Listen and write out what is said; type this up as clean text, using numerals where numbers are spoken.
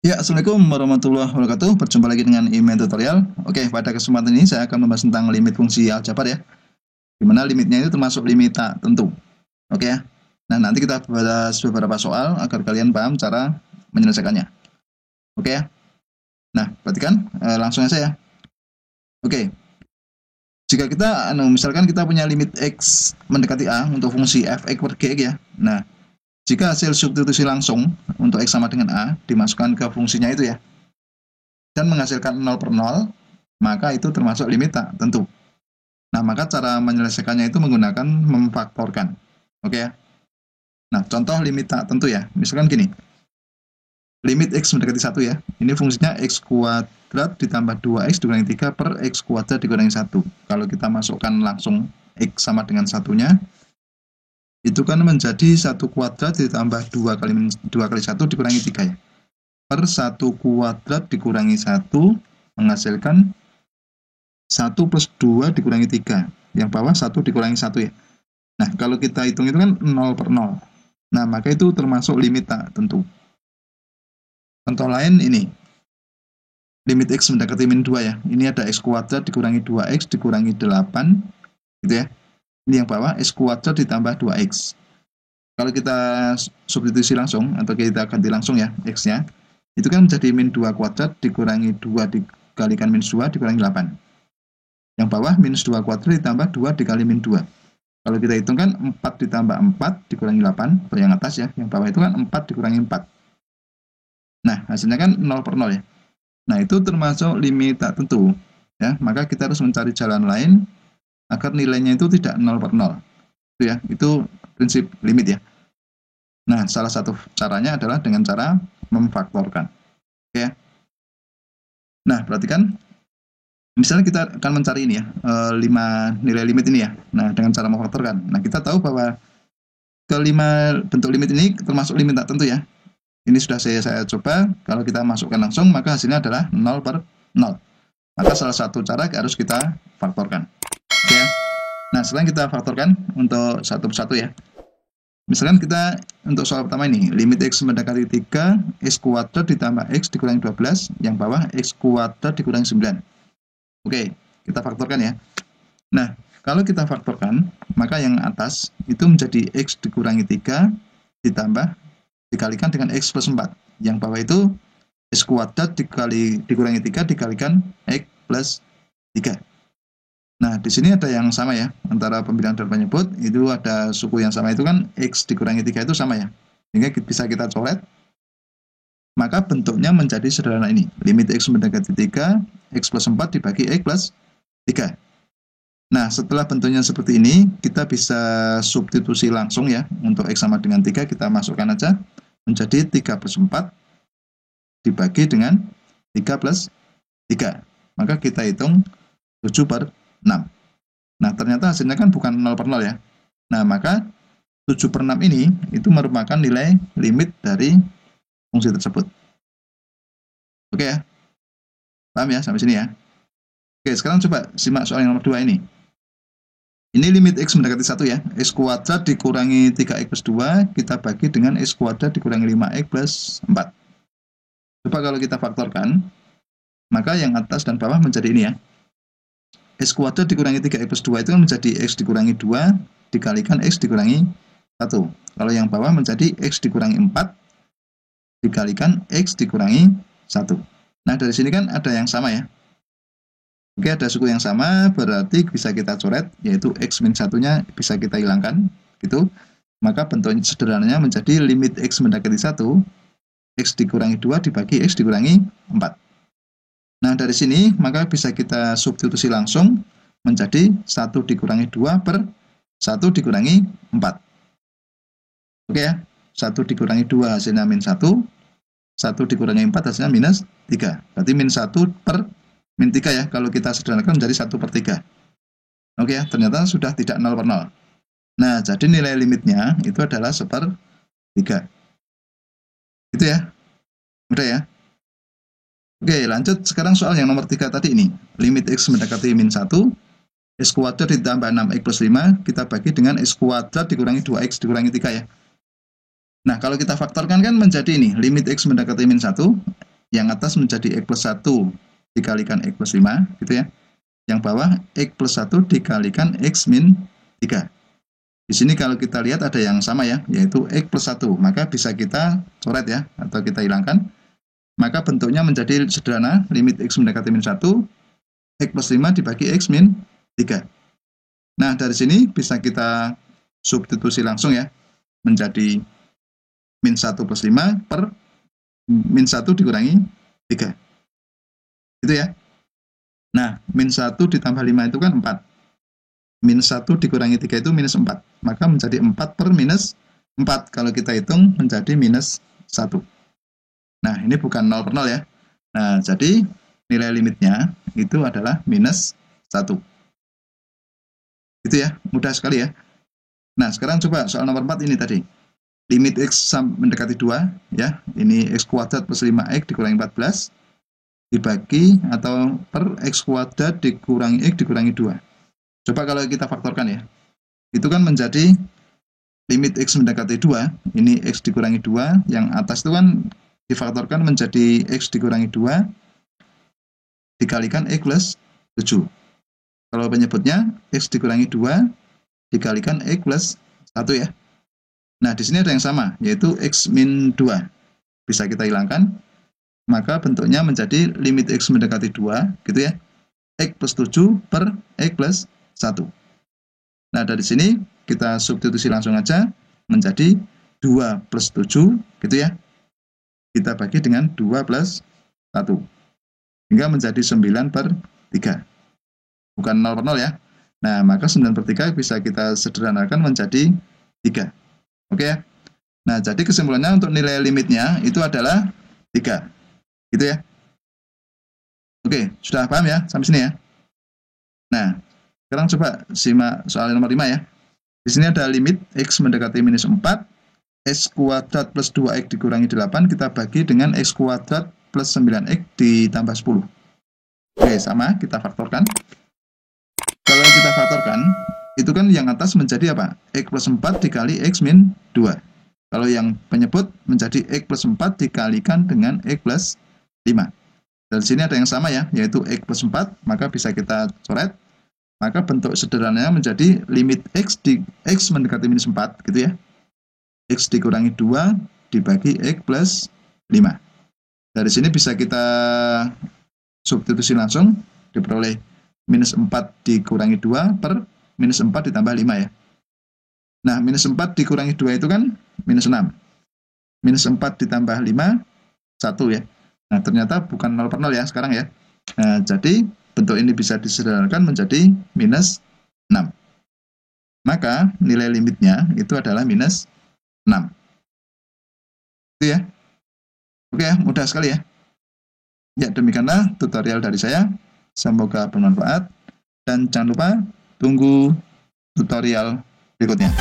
Ya, Assalamualaikum warahmatullahi wabarakatuh. Berjumpa lagi dengan email tutorial. Oke, pada kesempatan ini saya akan membahas tentang limit fungsi aljabar ya. Dimana limitnya itu termasuk limit tak tentu. Oke ya. Nah, nanti kita bahas beberapa soal agar kalian paham cara menyelesaikannya. Oke ya. Nah, perhatikan langsung aja ya. Oke. Jika kita, misalkan kita punya limit X mendekati A untuk fungsi fx per gx ya. Nah, jika hasil substitusi langsung untuk X sama dengan A dimasukkan ke fungsinya itu ya, dan menghasilkan 0 per 0, maka itu termasuk limit tak tentu. Nah, maka cara menyelesaikannya itu menggunakan memfaktorkan. Oke ya. Nah, contoh limit tak tentu ya. Misalkan gini. Limit X mendekati 1 ya. Ini fungsinya X kuadrat ditambah 2X dikurangi 3 per X kuadrat dikurangi 1. Kalau kita masukkan langsung X sama dengan satunya, itu kan menjadi 1 kuadrat ditambah 2 kali 1 dikurangi 3 ya. Per 1 kuadrat dikurangi 1 menghasilkan 1 plus 2 dikurangi 3. Yang bawah 1 dikurangi 1 ya. Nah, kalau kita hitung itu kan 0 per 0. Nah, maka itu termasuk limit tak tentu. Contoh lain ini. Limit X mendekati min 2 ya. Ini ada X kuadrat dikurangi 2X dikurangi 8. Gitu ya. Ini yang bawah X kuadrat ditambah 2X. Kalau kita substitusi langsung, atau kita ganti langsung ya, X-nya, itu kan menjadi min 2 kuadrat dikurangi 2 dikalikan minus 2 dikurangi 8. Yang bawah minus 2 kuadrat ditambah 2 dikali min 2. Kalau kita hitung kan 4 ditambah 4 dikurangi 8, atau yang atas ya, yang bawah itu kan 4 dikurangi 4. Nah, hasilnya kan 0 per 0 ya. Nah, itu termasuk limit tak tentu. Ya, maka kita harus mencari jalan lain agar nilainya itu tidak 0 per 0. Itu ya, itu prinsip limit ya. Nah, salah satu caranya adalah dengan cara memfaktorkan. Oke ya. Nah, perhatikan. Misalnya kita akan mencari ini ya, 5 nilai limit ini ya. Nah, dengan cara memfaktorkan. Nah, kita tahu bahwa kelima bentuk limit ini termasuk limit tak tentu ya. Ini sudah saya coba, kalau kita masukkan langsung, maka hasilnya adalah 0 per 0. Maka salah satu cara harus kita faktorkan. Oke ya. Nah, setelah kita faktorkan untuk satu persatu ya. Misalkan kita untuk soal pertama ini, limit X mendekati 3, X kuadrat ditambah X dikurangi 12, yang bawah X kuadrat dikurangi 9. Oke, kita faktorkan ya. Nah, kalau kita faktorkan, maka yang atas itu menjadi X dikurangi 3 dikalikan dengan X plus 4. Yang bawah itu X kuadrat dikurangi 3 dikalikan X plus 3. Nah, di sini ada yang sama ya, antara pembilang dan penyebut, itu ada suku yang sama itu kan, X dikurangi 3 itu sama ya. Sehingga bisa kita coret, maka bentuknya menjadi sederhana ini. Limit X mendekati 3, X plus 4 dibagi X plus 3. Nah, setelah bentuknya seperti ini, kita bisa substitusi langsung ya. Untuk X sama dengan 3, kita masukkan aja. Menjadi 3 plus 4 dibagi dengan 3 plus 3. Maka kita hitung 7 per 6. Nah, ternyata hasilnya kan bukan 0 per 0 ya. Nah, maka 7 per 6 ini itu merupakan nilai limit dari fungsi tersebut. Oke ya. Paham ya sampai sini ya. Oke, sekarang coba simak soal yang nomor 2 ini. Ini limit X mendekati 1 ya. X kuadrat dikurangi 3X plus 2, kita bagi dengan X kuadrat dikurangi 5X plus 4. Coba kalau kita faktorkan, maka yang atas dan bawah menjadi ini ya. X kuadrat dikurangi 3X plus 2 itu menjadi X dikurangi 2 dikalikan X dikurangi 1. Kalau yang bawah menjadi X dikurangi 4 dikalikan X dikurangi 1. Nah, dari sini kan ada yang sama ya. Oke, ada suku yang sama, berarti bisa kita coret, yaitu X min 1-nya bisa kita hilangkan, gitu. Maka bentuknya sederhananya menjadi limit X mendekati 1, X dikurangi 2 dibagi X dikurangi 4. Nah, dari sini, maka bisa kita substitusi langsung menjadi 1 dikurangi 2 per 1 dikurangi 4. Oke ya, 1 dikurangi 2 hasilnya min 1, 1 dikurangi 4 hasilnya minus 3. Berarti min 1 per min 3 ya, kalau kita sederhanakan menjadi 1 per 3. Oke ya, ternyata sudah tidak 0 per 0. Nah, jadi nilai limitnya itu adalah 1/3. Gitu ya, mudah ya. Oke, lanjut sekarang soal yang nomor 3 tadi ini. Limit X mendekati min 1, X kuadrat ditambah 6X plus 5, kita bagi dengan X kuadrat dikurangi 2X dikurangi 3 ya. Nah, kalau kita faktorkan kan menjadi ini, limit X mendekati min 1, yang atas menjadi X plus 1 dikalikan X plus 5, gitu ya. Yang bawah X plus 1 dikalikan X min 3. Di sini kalau kita lihat ada yang sama ya, yaitu X plus 1. Maka bisa kita coret ya, atau kita hilangkan. Maka bentuknya menjadi sederhana, limit X mendekati min 1, X plus 5 dibagi X min 3. Nah, dari sini bisa kita substitusi langsung ya, menjadi min 1 plus 5 per min 1 dikurangi 3. Gitu ya. Nah, min 1 ditambah 5 itu kan 4. Min 1 dikurangi 3 itu minus 4. Maka menjadi 4 per minus 4. Kalau kita hitung menjadi minus 1. Nah, ini bukan 0 per 0 ya. Nah, jadi nilai limitnya itu adalah minus 1. Gitu ya, mudah sekali ya. Nah, sekarang coba soal nomor 4 ini tadi. Limit X mendekati 2, ya. Ini X kuadrat plus 5X dikurangi 14, dibagi atau per X kuadrat dikurangi X dikurangi 2. Coba kalau kita faktorkan ya. Itu kan menjadi limit X mendekati 2, ini X dikurangi 2, yang atas itu kan difaktorkan menjadi X dikurangi 2, dikalikan X plus 7. Kalau penyebutnya X dikurangi 2 dikalikan X plus 1 ya. Nah, di sini ada yang sama, yaitu X min 2. Bisa kita hilangkan, maka bentuknya menjadi limit X mendekati 2, gitu ya. X plus 7 per X plus 1. Nah, dari sini kita substitusi langsung aja, menjadi 2 plus 7, gitu ya. Kita bagi dengan 2 plus 1. Hingga menjadi 9 per 3. Bukan 0 per 0 ya. Nah, maka 9 per 3 bisa kita sederhanakan menjadi 3. Oke ya. Nah, jadi kesimpulannya untuk nilai limitnya itu adalah 3. Gitu ya. Oke, sudah paham ya sampai sini ya. Nah, sekarang coba simak soal nomor 5 ya. Di sini ada limit X mendekati minus 4, X kuadrat plus 2X dikurangi 8, kita bagi dengan X kuadrat plus 9X ditambah 10. Oke, sama, kita faktorkan. Kalau kita faktorkan, itu kan yang atas menjadi apa? X plus 4 dikali X min 2. Kalau yang penyebut menjadi X plus 4 dikalikan dengan X plus 5. Dari sini ada yang sama ya, yaitu X plus 4, maka bisa kita coret. Maka bentuk sederhananya menjadi limit X mendekati minus 4, gitu ya. X dikurangi 2 dibagi X plus 5. Dari sini bisa kita substitusi langsung, diperoleh minus 4 dikurangi 2 per minus 4 ditambah 5 ya. Nah, minus 4 dikurangi 2 itu kan minus 6. Minus 4 ditambah 5, 1 ya. Nah, ternyata bukan 0 per 0 ya sekarang ya. Nah, jadi bentuk ini bisa disederhanakan menjadi minus 6. Maka nilai limitnya itu adalah minus 6. Itu ya. Oke ya, mudah sekali ya. Ya, demikianlah tutorial dari saya. Semoga bermanfaat. Dan jangan lupa tunggu tutorial berikutnya.